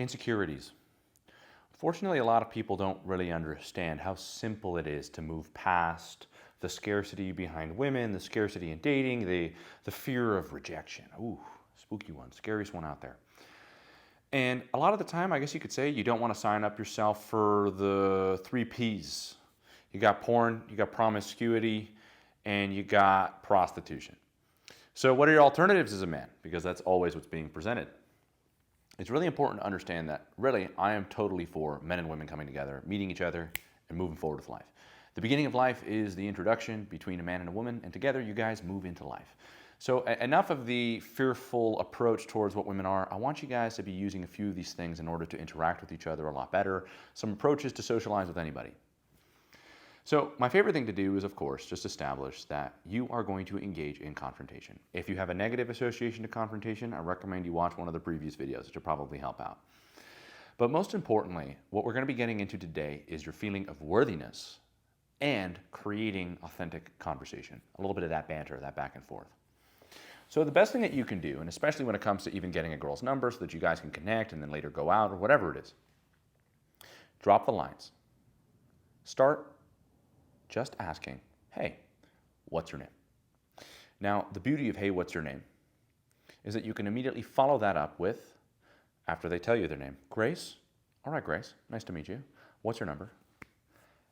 Insecurities. Fortunately, a lot of people don't really understand how simple it is to move past the scarcity behind women, the scarcity in dating, the fear of rejection. Ooh, spooky one, scariest one out there. And a lot of the time, I guess you could say, you don't want to sign up yourself for the 3 Ps. You got porn, you got promiscuity, and you got prostitution. So what are your alternatives as a man? Because that's always what's being presented. It's really important to understand that really I am totally for men and women coming together, meeting each other, and moving forward with life. The beginning of life is the introduction between a man and a woman, and together you guys move into life. So enough of the fearful approach towards what women are. I want you guys to be using a few of these things in order to interact with each other a lot better. Some approaches to socialize with anybody. So my favorite thing to do is, of course, just establish that you are going to engage in confrontation. If you have a negative association to confrontation, I recommend you watch one of the previous videos, which will probably help out. But most importantly, what we're going to be getting into today is your feeling of worthiness and creating authentic conversation. A little bit of that banter, that back and forth. So the best thing that you can do, and especially when it comes to even getting a girl's number so that you guys can connect and then later go out or whatever it is, drop the lines. Start just asking, hey, what's your name? Now, the beauty of hey, what's your name is that you can immediately follow that up with, after they tell you their name, Grace? All right, Grace, nice to meet you. What's your number?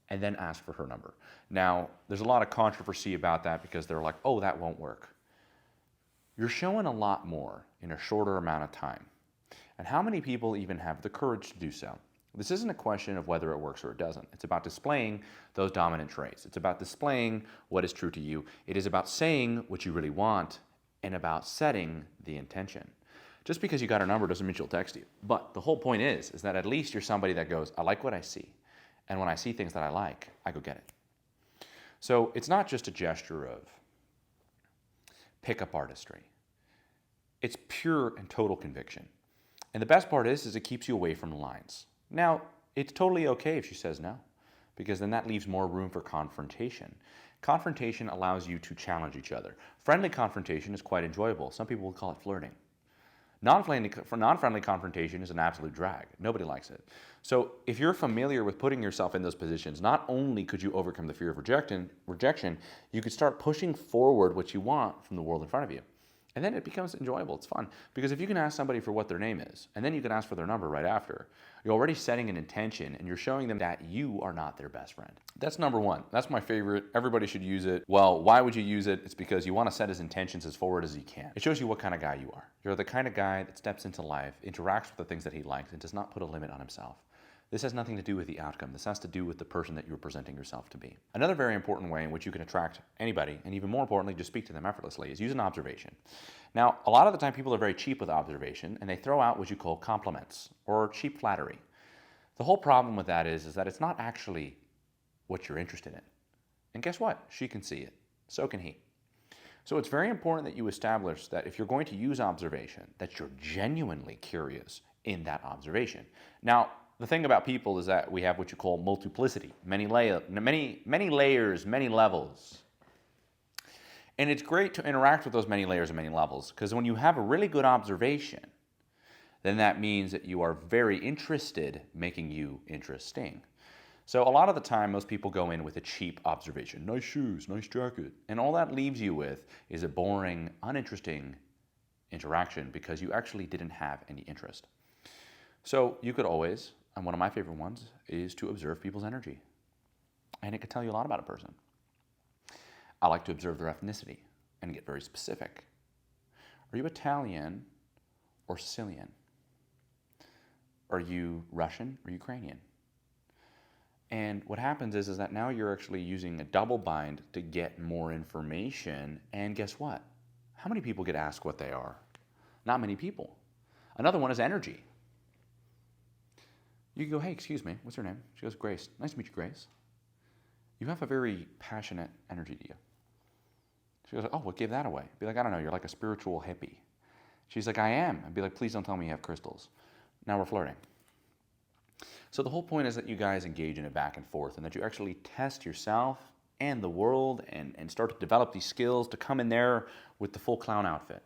And then ask for her number. Now, there's a lot of controversy about that because they're like, oh, that won't work. You're showing a lot more in a shorter amount of time. And how many people even have the courage to do so? This isn't a question of whether it works or it doesn't. It's about displaying those dominant traits. It's about displaying what is true to you. It is about saying what you really want and about setting the intention. Just because you got her number doesn't mean she'll text you. But the whole point is that at least you're somebody that goes, I like what I see. And when I see things that I like, I go get it. So it's not just a gesture of pickup artistry. It's pure and total conviction. And the best part is it keeps you away from the lines. Now, it's totally okay if she says no, because then that leaves more room for confrontation. Confrontation allows you to challenge each other. Friendly confrontation is quite enjoyable. Some people will call it flirting. Non-friendly confrontation is an absolute drag. Nobody likes it. So if you're familiar with putting yourself in those positions, not only could you overcome the fear of rejection, you could start pushing forward what you want from the world in front of you. And then it becomes enjoyable. It's fun. Because if you can ask somebody for what their name is, and then you can ask for their number right after, you're already setting an intention and you're showing them that you are not their best friend. That's number one. That's my favorite. Everybody should use it. Well, why would you use it? It's because you want to set his intentions as forward as you can. It shows you what kind of guy you are. You're the kind of guy that steps into life, interacts with the things that he likes, and does not put a limit on himself. This has nothing to do with the outcome. This has to do with the person that you're presenting yourself to be. Another very important way in which you can attract anybody, and even more importantly, just speak to them effortlessly, is use an observation. Now, a lot of the time people are very cheap with observation, and they throw out what you call compliments or cheap flattery. The whole problem with that is that it's not actually what you're interested in. And guess what? She can see it. So can he. So it's very important that you establish that if you're going to use observation, that you're genuinely curious in that observation. Now, the thing about people is that we have what you call multiplicity, many layers, many levels. And it's great to interact with those many layers and many levels, because when you have a really good observation, then that means that you are very interested, making you interesting. So a lot of the time, most people go in with a cheap observation. Nice shoes, nice jacket. And all that leaves you with is a boring, uninteresting interaction because you actually didn't have any interest. So you could always, and one of my favorite ones, is to observe people's energy. And it can tell you a lot about a person. I like to observe their ethnicity and get very specific. Are you Italian or Sicilian? Are you Russian or Ukrainian? And what happens is that now you're actually using a double bind to get more information. And guess what? How many people get asked what they are? Not many people. Another one is energy. You go, hey, excuse me, what's your name? She goes, Grace. Nice to meet you, Grace. You have a very passionate energy to you. She goes, oh, what gave that away? Be like, I don't know, you're like a spiritual hippie. She's like, I am. I'd be like, please don't tell me you have crystals. Now we're flirting. So the whole point is that you guys engage in a back and forth and that you actually test yourself and the world and start to develop these skills to come in there with the full clown outfit.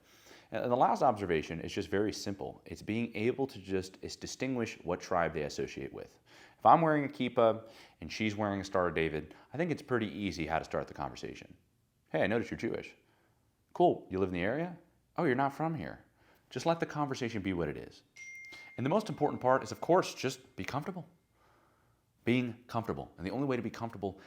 And the last observation is just very simple. It's being able to just distinguish what tribe they associate with. If I'm wearing a kippah and she's wearing a Star of David, I think it's pretty easy how to start the conversation. Hey, I noticed you're Jewish. Cool, you live in the area? Oh, you're not from here. Just let the conversation be what it is. And the most important part is, of course, just be comfortable. Being comfortable. And the only way to be comfortable,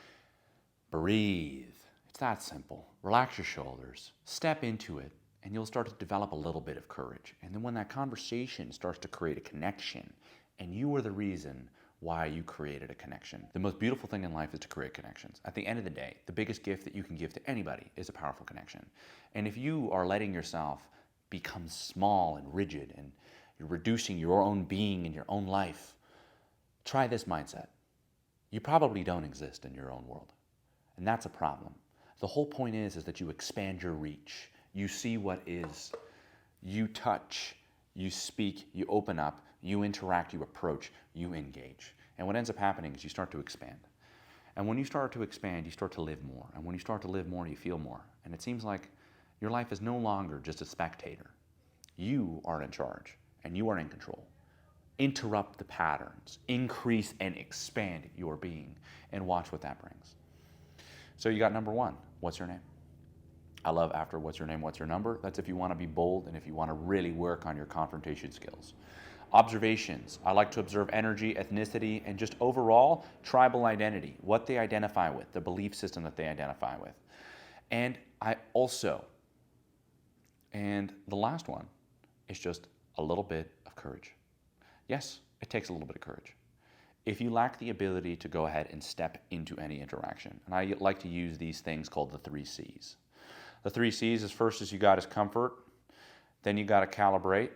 breathe. It's that simple. Relax your shoulders, step into it, and you'll start to develop a little bit of courage. And then when that conversation starts to create a connection, and you are the reason why you created a connection. The most beautiful thing in life is to create connections. At the end of the day, the biggest gift that you can give to anybody is a powerful connection. And if you are letting yourself become small and rigid and you're reducing your own being in your own life, try this mindset. You probably don't exist in your own world. And that's a problem. The whole point is that you expand your reach. You see what is. You touch, you speak, you open up, you interact, you approach, you engage. And what ends up happening is you start to expand. And when you start to expand, you start to live more. And when you start to live more, you feel more. And it seems like your life is no longer just a spectator. You are in charge and you are in control. Interrupt the patterns, increase and expand your being, and watch what that brings. So you got number one, what's your name? I love after what's your name, what's your number? That's if you want to be bold and if you want to really work on your confrontation skills. Observations. I like to observe energy, ethnicity, and just overall tribal identity, what they identify with, the belief system that they identify with. And the last one is just a little bit of courage. Yes, it takes a little bit of courage. If you lack the ability to go ahead and step into any interaction, and I like to use these things called the 3 C's. The 3 C's is first is you got is comfort, then you got to calibrate.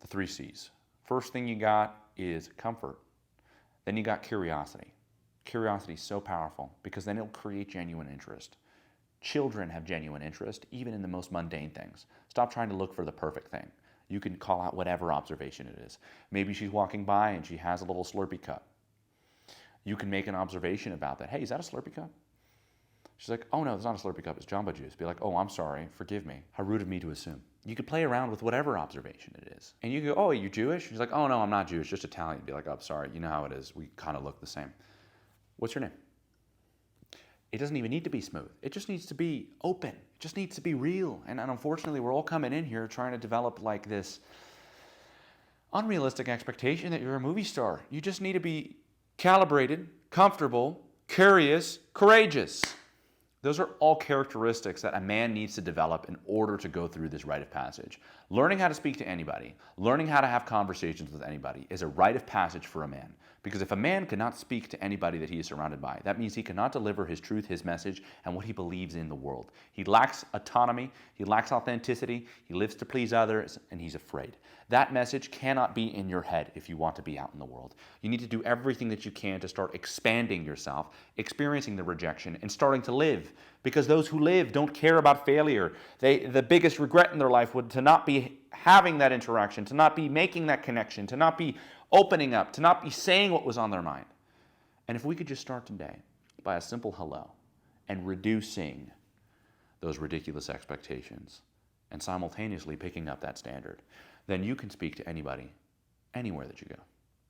The 3 C's. First thing you got is comfort. Then you got curiosity. Curiosity is so powerful because then it'll create genuine interest. Children have genuine interest even in the most mundane things. Stop trying to look for the perfect thing. You can call out whatever observation it is. Maybe she's walking by and she has a little Slurpee cup. You can make an observation about that. Hey, is that a Slurpee cup? She's like, oh no, it's not a Slurpee cup, it's Jamba Juice. Be like, oh, I'm sorry, forgive me. How rude of me to assume. You could play around with whatever observation it is. And you go, oh, are you Jewish? She's like, oh no, I'm not Jewish, just Italian. Be like, oh, sorry, you know how it is. We kind of look the same. What's your name? It doesn't even need to be smooth. It just needs to be open. It just needs to be real. And unfortunately, we're all coming in here trying to develop like this unrealistic expectation that you're a movie star. You just need to be calibrated, comfortable, curious, courageous. Those are all characteristics that a man needs to develop in order to go through this rite of passage. Learning how to speak to anybody, learning how to have conversations with anybody is a rite of passage for a man. Because if a man cannot speak to anybody that he is surrounded by, that means he cannot deliver his truth, his message, and what he believes in the world. He lacks autonomy, he lacks authenticity, he lives to please others, and he's afraid. That message cannot be in your head if you want to be out in the world. You need to do everything that you can to start expanding yourself, experiencing the rejection, and starting to live. Because those who live don't care about failure. The biggest regret in their life would to not be having that interaction, to not be making that connection, to not be opening up, to not be saying what was on their mind. And if we could just start today by a simple hello and reducing those ridiculous expectations and simultaneously picking up that standard, then you can speak to anybody, anywhere that you go.